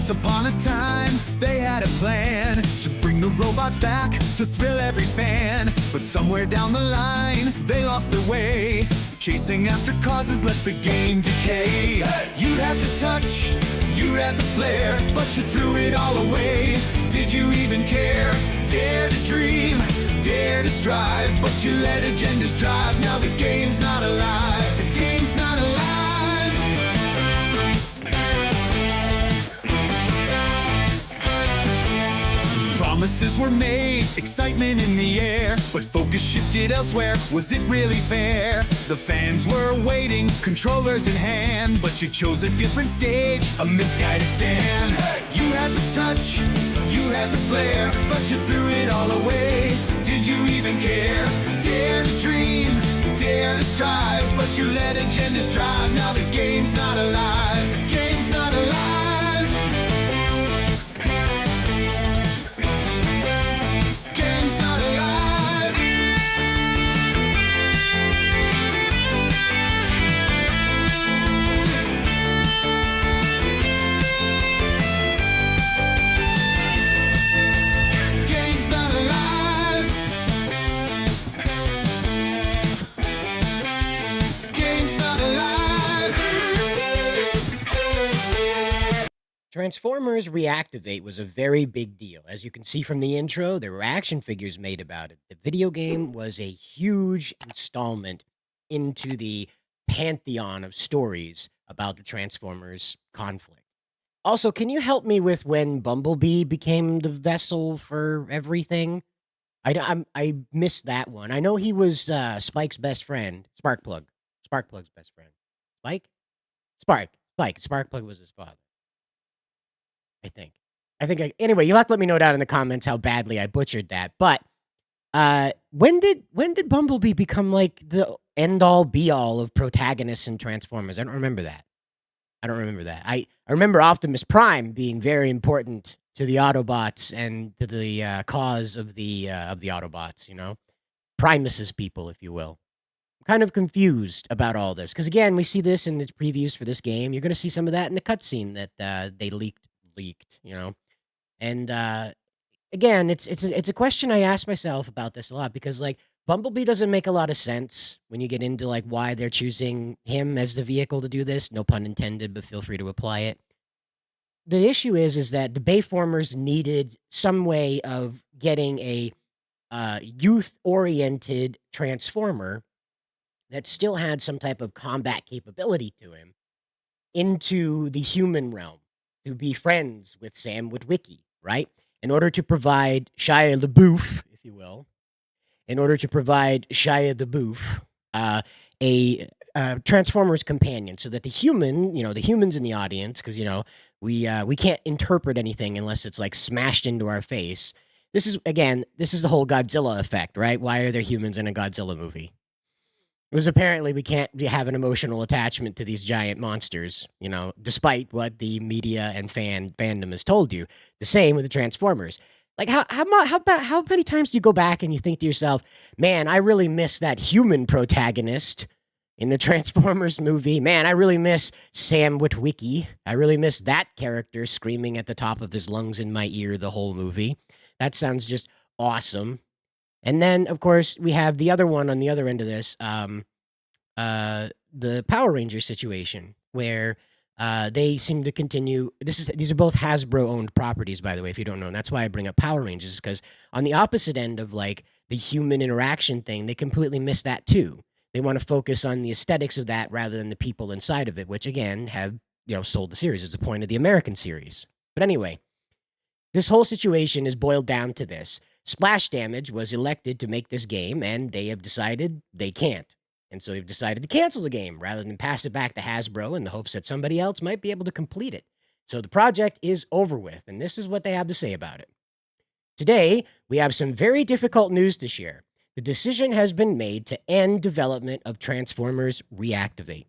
Once upon a time, they had a plan to bring the robots back to thrill every fan. But somewhere down the line, they lost their way. Chasing after causes let the game decay. You had the touch, you had the flair, but you threw it all away. Did you even care? Dare to dream, dare to strive, but you let agendas drive. Now the game's not alive. The game's not alive. Promises were made, excitement in the air, but focus shifted elsewhere. Was it really fair? The fans were waiting, controllers in hand, but you chose a different stage, a misguided stand. You had the touch, you had the flair, but you threw it all away. Did you even care? Dare to dream, dare to strive, but you let agendas drive. Now the game's not alive. The game's not alive. Transformers Reactivate was a very big deal. As you can see from the intro, there were action figures made about it. The video game was a huge installment into the pantheon of stories about the Transformers conflict. Also, can you help me with when Bumblebee became the vessel for everything? I missed that one. I know he was Spike's best friend, Sparkplug. Sparkplug's best friend. Spike? Spike. Sparkplug was his father. I think. Anyway, you'll have to let me know down in the comments how badly I butchered that. But when did Bumblebee become like the end all be all of protagonists and Transformers? I don't remember that. I remember Optimus Prime being very important to the Autobots and to the cause of the Autobots. You know, Primus's people, if you will. I'm kind of confused about all this because again, we see this in the previews for this game. You're going to see some of that in the cutscene that they leaked, you know. And again, it's a question I ask myself about this a lot because like Bumblebee doesn't make a lot of sense when you get into like why they're choosing him as the vehicle to do this. No pun intended, but feel free to apply it. The issue is that the Bayformers needed some way of getting a youth-oriented Transformer that still had some type of combat capability to him into the human realm to be friends with Sam Witwicky, right? In order to provide Shia LaBeouf, if you will, a Transformers companion, so that the humans in the audience, because we can't interpret anything unless it's like smashed into our face. This is the whole Godzilla effect, right? Why are there humans in a Godzilla movie? It was apparently we can't have an emotional attachment to these giant monsters, despite what the media and fandom has told you. The same with the Transformers. Like how many times do you go back and you think to yourself, man, I really miss that human protagonist in the Transformers movie. Man, I really miss Sam Witwicky. I really miss that character screaming at the top of his lungs in my ear the whole movie. That sounds just awesome. And then, of course, we have the other one on the other end of this, the Power Ranger situation, where they seem to continue. These are both Hasbro-owned properties, by the way, if you don't know. And that's why I bring up Power Rangers, because on the opposite end of like the human interaction thing, they completely miss that too. They want to focus on the aesthetics of that rather than the people inside of it, which again have sold the series. It's the point of the American series. But anyway, this whole situation is boiled down to this. Splash Damage was elected to make this game, and they have decided they can't. And so they've decided to cancel the game rather than pass it back to Hasbro in the hopes that somebody else might be able to complete it. So the project is over with, and this is what they have to say about it. Today, we have some very difficult news to share. The decision has been made to end development of Transformers Reactivate.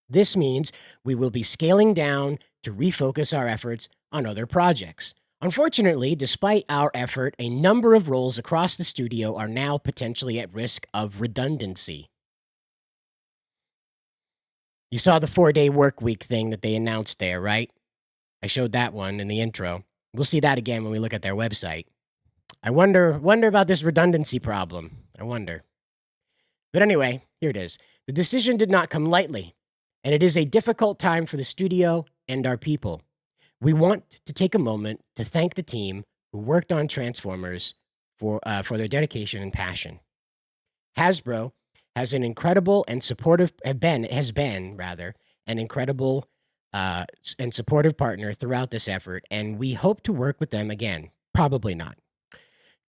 This means we will be scaling down to refocus our efforts on other projects. Unfortunately, despite our effort, a number of roles across the studio are now potentially at risk of redundancy. You saw the 4-day work week thing that they announced there, right? I showed that one in the intro. We'll see that again when we look at their website. I wonder about this redundancy problem. I wonder. But anyway, here it is. The decision did not come lightly, and it is a difficult time for the studio and our people. We want to take a moment to thank the team who worked on Transformers for their dedication and passion. Hasbro has an incredible and supportive has been rather an incredible and supportive partner throughout this effort, and we hope to work with them again. Probably not.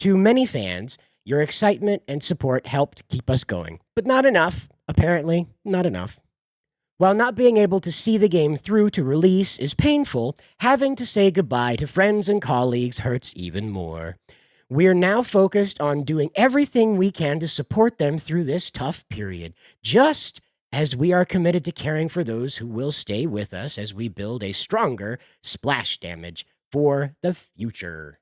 To many fans, your excitement and support helped keep us going, but not enough. Apparently, not enough. While not being able to see the game through to release is painful, having to say goodbye to friends and colleagues hurts even more. We are now focused on doing everything we can to support them through this tough period, just as we are committed to caring for those who will stay with us as we build a stronger splash damage for the future.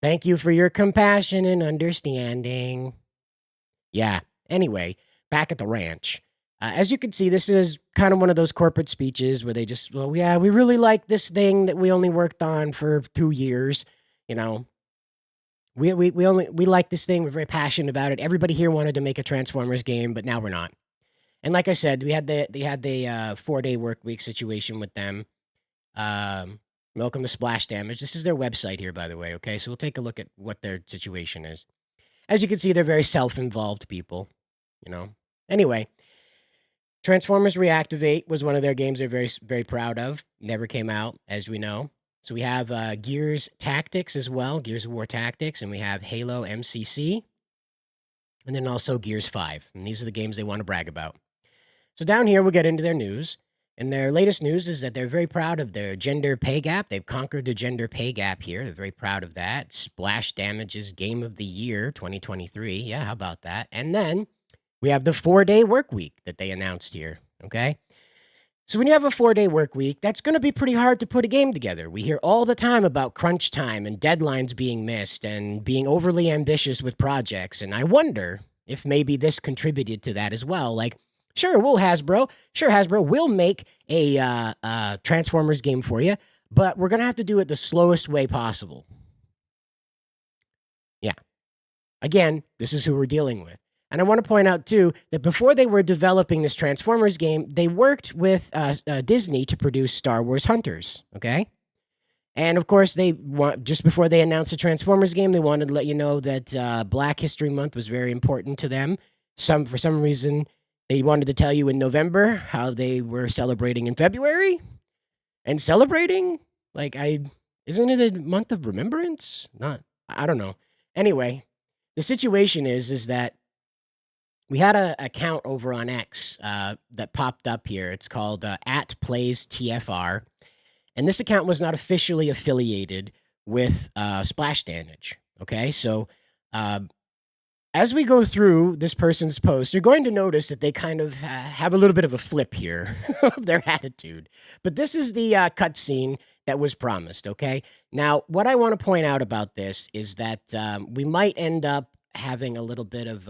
Thank you for your compassion and understanding. Yeah, anyway, back at the ranch. As you can see, this is kind of one of those corporate speeches where they just, well, yeah, we really like this thing that we only worked on for 2 years. You know, we like this thing. We're very passionate about it. Everybody here wanted to make a Transformers game, but now we're not. And like I said, they had the 4-day work week situation with them. Welcome to Splash Damage. This is their website here, by the way. Okay, so we'll take a look at what their situation is. As you can see, they're very self-involved people. You know. Anyway, Transformers Reactivate was one of their games they're very, very proud of. Never came out, as we know. So we have Gears Tactics as well, Gears of War Tactics, and we have Halo MCC, and then also Gears 5. And these are the games they want to brag about. So down here, we'll get into their news. And their latest news is that they're very proud of their gender pay gap. They've conquered the gender pay gap here. They're very proud of that. Splash Damage's Game of the Year 2023. Yeah, how about that? And then we have the 4-day work week that they announced here. Okay. So when you have a 4-day work week, that's going to be pretty hard to put a game together. We hear all the time about crunch time and deadlines being missed and being overly ambitious with projects. And I wonder if maybe this contributed to that as well. Like, sure, Hasbro will make a Transformers game for you, but we're going to have to do it the slowest way possible. Yeah. Again, this is who we're dealing with. And I want to point out, too, that before they were developing this Transformers game, they worked with Disney to produce Star Wars Hunters, okay? And, of course, just before they announced the Transformers game, they wanted to let you know that Black History Month was very important to them. For some reason, they wanted to tell you in November how they were celebrating in February. And celebrating? Like, isn't it a month of remembrance? I don't know. Anyway, the situation is that we had an account over on X that popped up here. It's called @PlaysTFR. And this account was not officially affiliated with Splash Damage. Okay, so as we go through this person's post, you're going to notice that they kind of have a little bit of a flip here of their attitude. But this is the cutscene that was promised, okay? Now, what I want to point out about this is that we might end up having a little bit of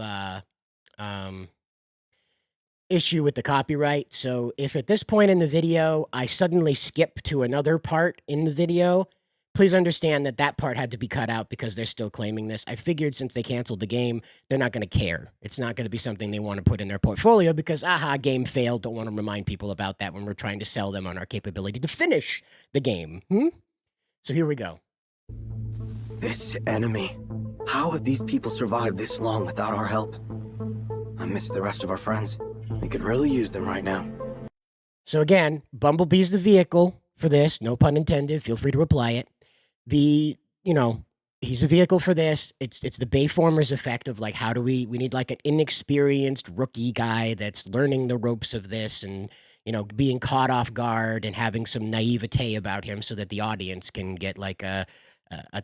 issue with the copyright. So if at this point in the video, I suddenly skip to another part in the video, please understand that that part had to be cut out because they're still claiming this. I figured since they canceled the game, they're not going to care. It's not going to be something they want to put in their portfolio because, game failed. Don't want to remind people about that when we're trying to sell them on our capability to finish the game. So here we go. This enemy. How have these people survived this long without our help? I miss the rest of our friends. We could really use them right now. So again, Bumblebee's the vehicle for this. No pun intended. Feel free to apply it. He's a vehicle for this. It's the Bayformers effect of like, how do we need like an inexperienced rookie guy that's learning the ropes of this and, being caught off guard and having some naivete about him so that the audience can get like a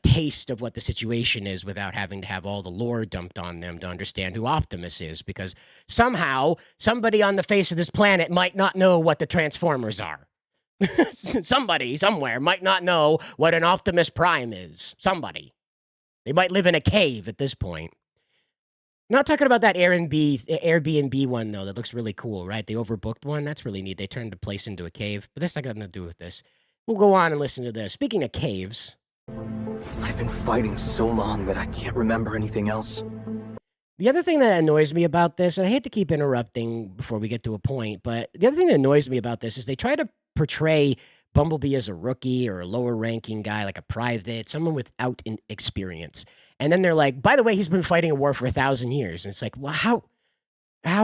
taste of what the situation is without having to have all the lore dumped on them to understand who Optimus is, because somehow somebody on the face of this planet might not know what the Transformers are. Somebody somewhere might not know what an Optimus Prime is. Somebody. They might live in a cave at this point. Not talking about that Airbnb one, though. That looks really cool, right? The overbooked one. That's really neat. They turned the place into a cave. But that's not got nothing to do with this. We'll go on and listen to this. Speaking of caves, I've been fighting so long that I can't remember anything else. the other thing that annoys me about this, and I hate to keep interrupting before we get to a point, but the other thing that annoys me about this is they try to portray Bumblebee as a rookie or a lower ranking guy, like a private, someone without experience. And then they're like, by the way, he's been fighting a war for 1,000 years. And it's like, well, how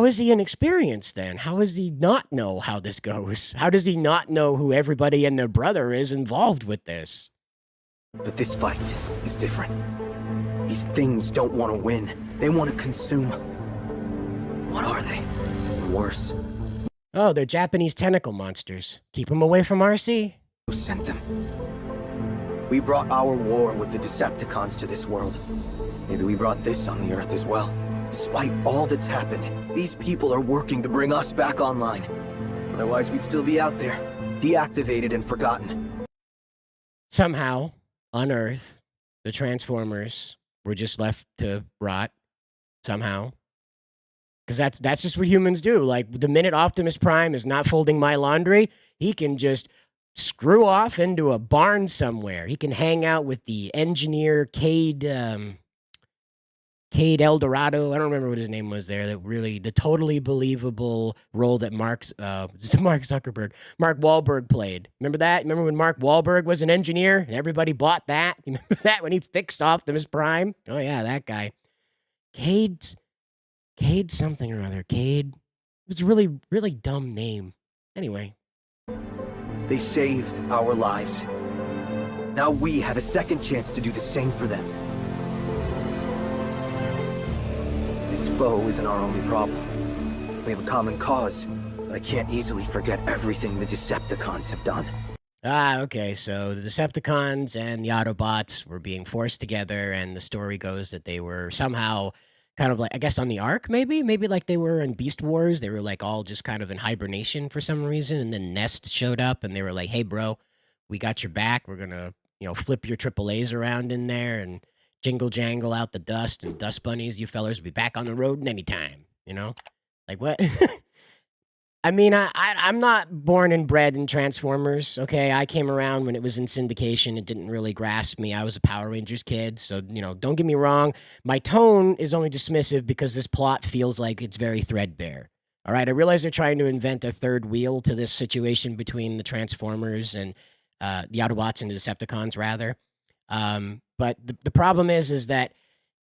is he inexperienced then? How does he not know how this goes? How does he not know who everybody and their brother is involved with this? But this fight is different. These things don't want to win. They want to consume. What are they? And worse, Oh, they're Japanese tentacle monsters. Keep them away from R.C. who sent them? We brought our war with the Decepticons to this world. Maybe we brought this on the Earth as well. Despite all that's happened, these people are working to bring us back online. Otherwise, we'd still be out there, deactivated and forgotten. Somehow, on Earth, the Transformers were just left to rot. Somehow. Because that's just what humans do. Like, the minute Optimus Prime is not folding my laundry, he can just screw off into a barn somewhere. He can hang out with the engineer, Cade Eldorado. I don't remember what his name was there. The totally believable role that Mark Wahlberg played. Remember that? Remember when Mark Wahlberg was an engineer and everybody bought that? You remember that when he fixed Optimus Prime? Oh yeah, that guy. Cade something or other. Cade. It was a really, really dumb name. Anyway. They saved our lives. Now we have a second chance to do the same for them. This foe isn't our only problem. We have a common cause, but I can't easily forget everything the Decepticons have done. Ah, okay. So the Decepticons and the Autobots were being forced together, and the story goes that they were somehow kind of like, I guess on the Ark, maybe like they were in Beast Wars. They were like all just kind of in hibernation for some reason, and then Nest showed up, and they were like, "Hey, bro, we got your back. We're gonna, flip your AAAs around in there and jingle jangle out the dust and dust bunnies. You fellers will be back on the road in any time." Like what? I mean, I'm not born and bred in Transformers, okay? I came around when it was in syndication. It didn't really grasp me. I was a Power Rangers kid, so, don't get me wrong. My tone is only dismissive because this plot feels like it's very threadbare. All right, I realize they're trying to invent a third wheel to this situation between the Transformers and the Autobots and the Decepticons, rather. But the problem is that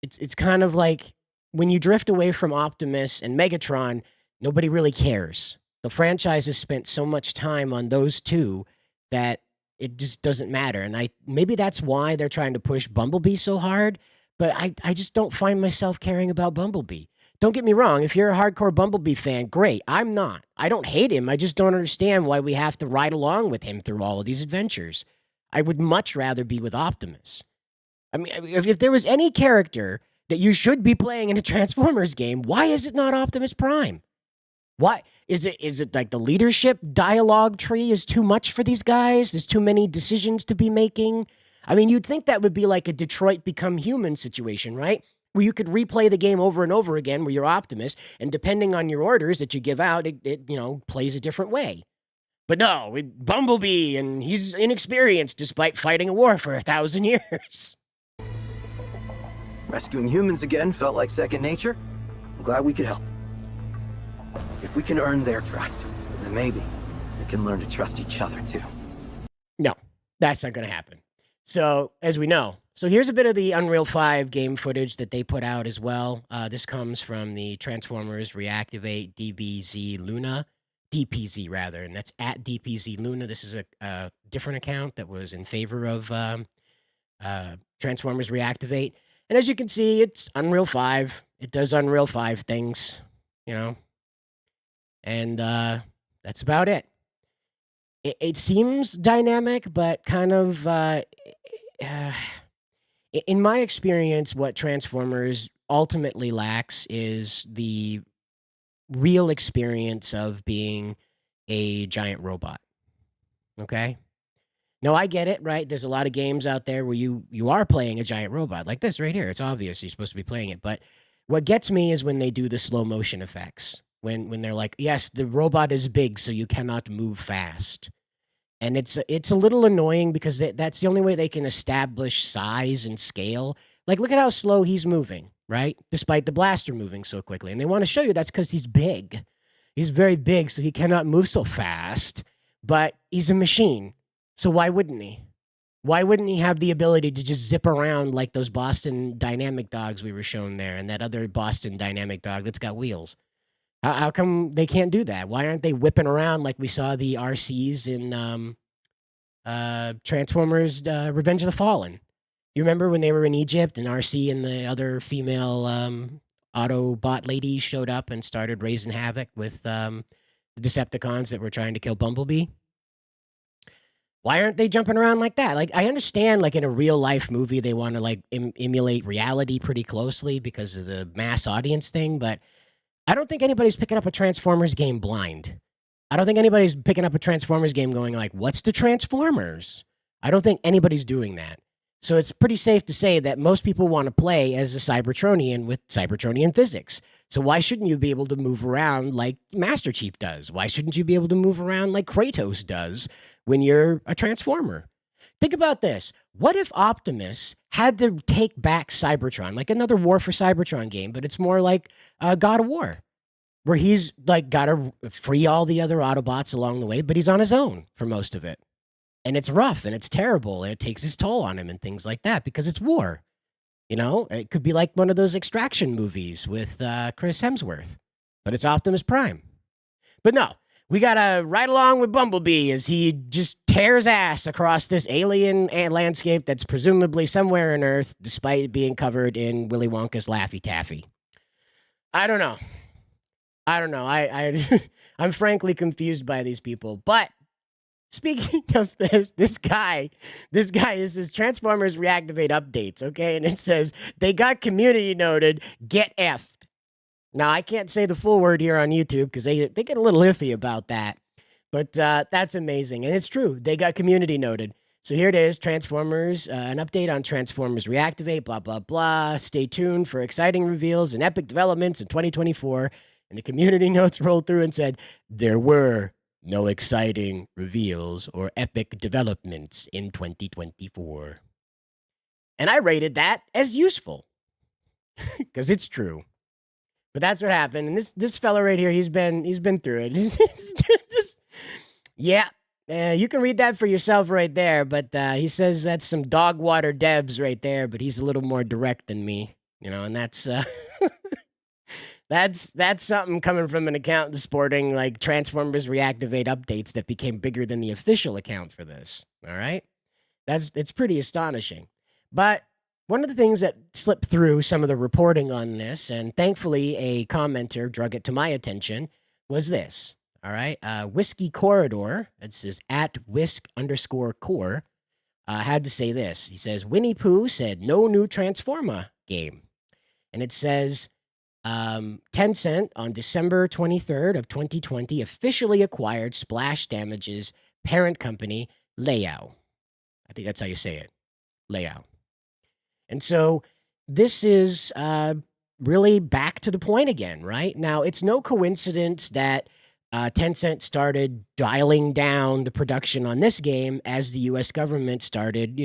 it's kind of like when you drift away from Optimus and Megatron, nobody really cares. The franchise has spent so much time on those two that it just doesn't matter. And maybe that's why they're trying to push Bumblebee so hard, but I just don't find myself caring about Bumblebee. Don't get me wrong, if you're a hardcore Bumblebee fan, great. I'm not. I don't hate him. I just don't understand why we have to ride along with him through all of these adventures. I would much rather be with Optimus. I mean, if there was any character that you should be playing in a Transformers game, why is it not Optimus Prime? Why is it like the leadership dialogue tree is too much for these guys? There's too many decisions to be making. I mean, you'd think that would be like a Detroit Become Human situation, right? Where you could replay the game over and over again where you're Optimus, and depending on your orders that you give out, it plays a different way. But no, Bumblebee, and he's inexperienced despite fighting a war for 1,000 years. Rescuing humans again felt like second nature. I'm glad we could help. If we can earn their trust, then maybe we can learn to trust each other too. No, that's not going to happen. So, as we know, here's a bit of the Unreal 5 game footage that they put out as well. This comes from the Transformers Reactivate DPZ rather, and that's at DPZ Luna. This is a different account that was in favor of Transformers Reactivate. And as you can see, it's Unreal 5. It does Unreal 5 things, And that's about it. It seems dynamic, but kind of, in my experience, what Transformers ultimately lacks is the real experience of being a giant robot. Okay? Now, I get it, right? There's a lot of games out there where you are playing a giant robot, like this right here. It's obvious you're supposed to be playing it. But what gets me is when they do the slow motion effects. When they're like, yes, the robot is big, so you cannot move fast. And it's a little annoying because that's the only way they can establish size and scale. Like, look at how slow he's moving, right? Despite the blaster moving so quickly. And they want to show you that's because he's big. He's very big, so he cannot move so fast, but he's a machine. So why wouldn't he? Why wouldn't he have the ability to just zip around like those Boston Dynamic dogs we were shown there and that other Boston Dynamic dog that's got wheels? How come they can't do that? Why aren't they whipping around like we saw the RCs in Transformers Revenge of the Fallen? You remember when they were in Egypt and RC and the other female Autobot ladies showed up and started raising havoc with the Decepticons that were trying to kill Bumblebee? Why aren't they jumping around like that? Like, I understand, like, in a real life movie, they want to, like, emulate reality pretty closely because of the mass audience thing, but I don't think anybody's picking up a Transformers game blind. I don't think anybody's picking up a Transformers game going, like, what's the Transformers? I don't think anybody's doing that. So it's pretty safe to say that most people want to play as a Cybertronian with Cybertronian physics. So why shouldn't you be able to move around like Master Chief does? Why shouldn't you be able to move around like Kratos does when you're a Transformer? Think about this. What if Optimus had to take back Cybertron, like another War for Cybertron game, but it's more like God of War, where he's like got to free all the other Autobots along the way, but he's on his own for most of it. And it's rough and it's terrible and it takes its toll on him and things like that because it's war. You know, it could be like one of those Extraction movies with Chris Hemsworth, but it's Optimus Prime. But no, we got to ride along with Bumblebee as he just tears ass across this alien landscape that's presumably somewhere on Earth, despite it being covered in Willy Wonka's Laffy Taffy. I don't know. I'm frankly confused by these people, but speaking of this guy is his Transformers Reactivate updates, okay? And it says, they got community noted, get effed. Now, I can't say the full word here on YouTube because they get a little iffy about that. But that's amazing. And it's true. They got community noted. So here it is, Transformers, an update on Transformers Reactivate, blah, blah, blah. Stay tuned for exciting reveals and epic developments in 2024. And the community notes rolled through and said, there were no exciting reveals or epic developments in 2024. And I rated that as useful because it's true. But that's what happened. And this fella right here, he's been through it. Yeah, you can read that for yourself right there. But he says that's some dog water Debs right there. But he's a little more direct than me, you know. And that's that's something coming from an account sporting like Transformers Reactivate updates that became bigger than the official account for this. All right, it's pretty astonishing. But one of the things that slipped through some of the reporting on this, and thankfully a commenter drug it to my attention, was this. All right, Whiskey Corridor, it says at whisk_core, had to say this. He says, Winnie Pooh said no new Transformer game. And it says, Tencent on December 23rd of 2020 officially acquired Splash Damage's parent company, Layout. I think that's how you say it, Layout. And so this is really back to the point again, right? Now, it's no coincidence that Tencent started dialing down the production on this game as the U.S. government started,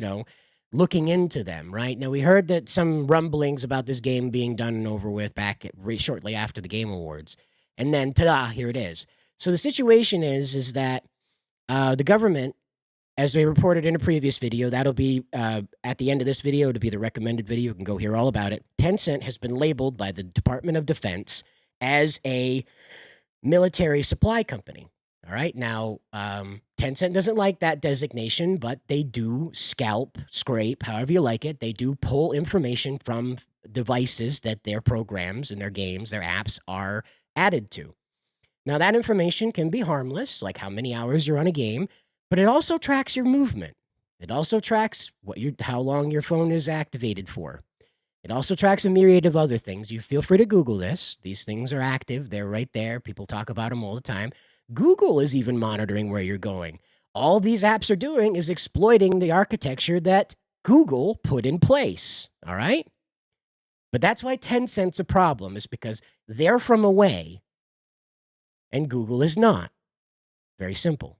looking into them, right? Now, we heard that some rumblings about this game being done and over with back shortly after the Game Awards. And then, ta-da, here it is. So the situation is that the government, as they reported in a previous video, that'll be at the end of this video, it'll be the recommended video. You can go hear all about it. Tencent has been labeled by the Department of Defense as a military supply company. All right. Now, Tencent doesn't like that designation, but they do scrape, however you like it. They do pull information from devices that their programs and their games, their apps are added to. Now, that information can be harmless, like how many hours you're on a game, but it also tracks your movement. It also tracks how long your phone is activated for. It also tracks a myriad of other things. You feel free to Google this. These things are active. They're right there. People talk about them all the time. Google is even monitoring where you're going. All these apps are doing is exploiting the architecture that Google put in place. All right? But that's why Tencent's a problem, is because they're from away and Google is not. Very simple.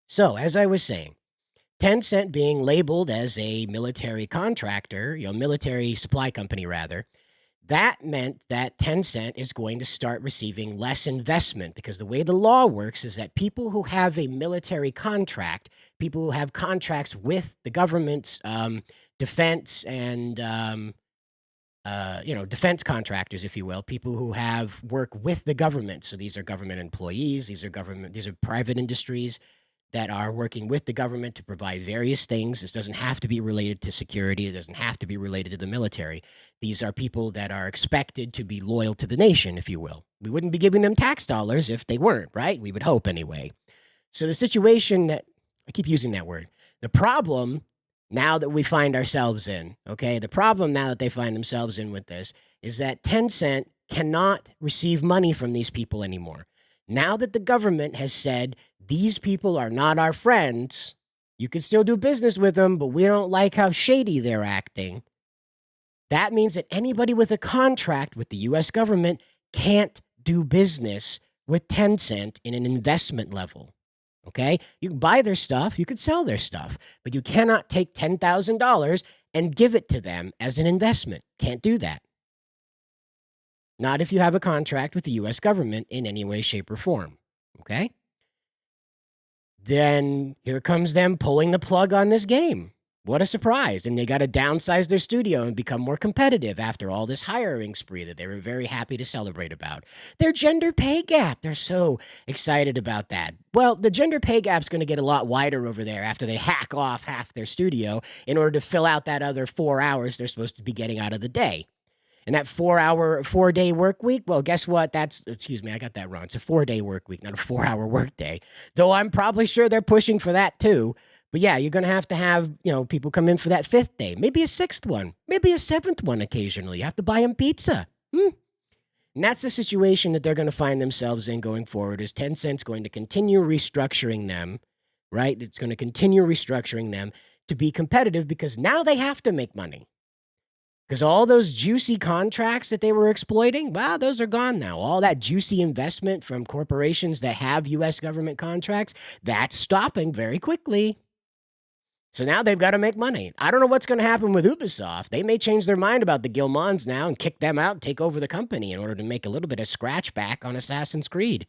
So, as I was saying, Tencent being labeled as a military contractor, military supply company rather, that meant that Tencent is going to start receiving less investment because the way the law works is that people who have a military contract, people who have contracts with the government's defense and defense contractors, if you will, people who have work with the government. So these are government employees, these are private industries that are working with the government to provide various things. This doesn't have to be related to security. It doesn't have to be related to the military. These are people that are expected to be loyal to the nation, if you will. We wouldn't be giving them tax dollars if they weren't, right? We would hope anyway. So the situation that I keep using that word, the problem now that we find ourselves in, okay, the problem now that they find themselves in with this is that Tencent cannot receive money from these people anymore. Now that the government has said these people are not our friends, you can still do business with them, but we don't like how shady they're acting. That means that anybody with a contract with the US government can't do business with Tencent in an investment level. Okay? You can buy their stuff, you can sell their stuff, but you cannot take $10,000 and give it to them as an investment. Can't do that. Not if you have a contract with the US government in any way, shape, or form. Okay? Then here comes them pulling the plug on this game. What a surprise. And they got to downsize their studio and become more competitive after all this hiring spree that they were very happy to celebrate about. Their gender pay gap. They're so excited about that. Well, the gender pay gap's going to get a lot wider over there after they hack off half their studio in order to fill out that other 4 hours they're supposed to be getting out of the day. And that 4-day work week, well, guess what? Excuse me, I got that wrong. It's a 4-day work week, not a 4-hour work day. Though I'm probably sure they're pushing for that too. But yeah, you're going to have, people come in for that 5th day, maybe a 6th one, maybe a 7th one occasionally. You have to buy them pizza. And that's the situation that they're going to find themselves in going forward is Tencent's going to continue restructuring them, right? It's going to continue restructuring them to be competitive because now they have to make money. Because all those juicy contracts that they were exploiting, wow, those are gone now. All that juicy investment from corporations that have U.S. government contracts, that's stopping very quickly. So now they've got to make money. I don't know what's going to happen with Ubisoft. They may change their mind about the Guillemons now and kick them out and take over the company in order to make a little bit of scratch back on Assassin's Creed.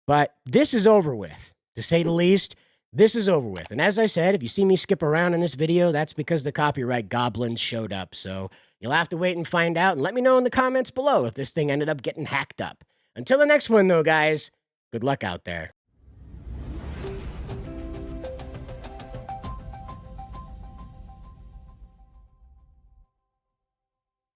But this is over with, to say the least. This is over with. And as I said, if you see me skip around in this video, that's because the copyright goblins showed up. So you'll have to wait and find out. And let me know in the comments below if this thing ended up getting hacked up. Until the next one, though, guys, good luck out there.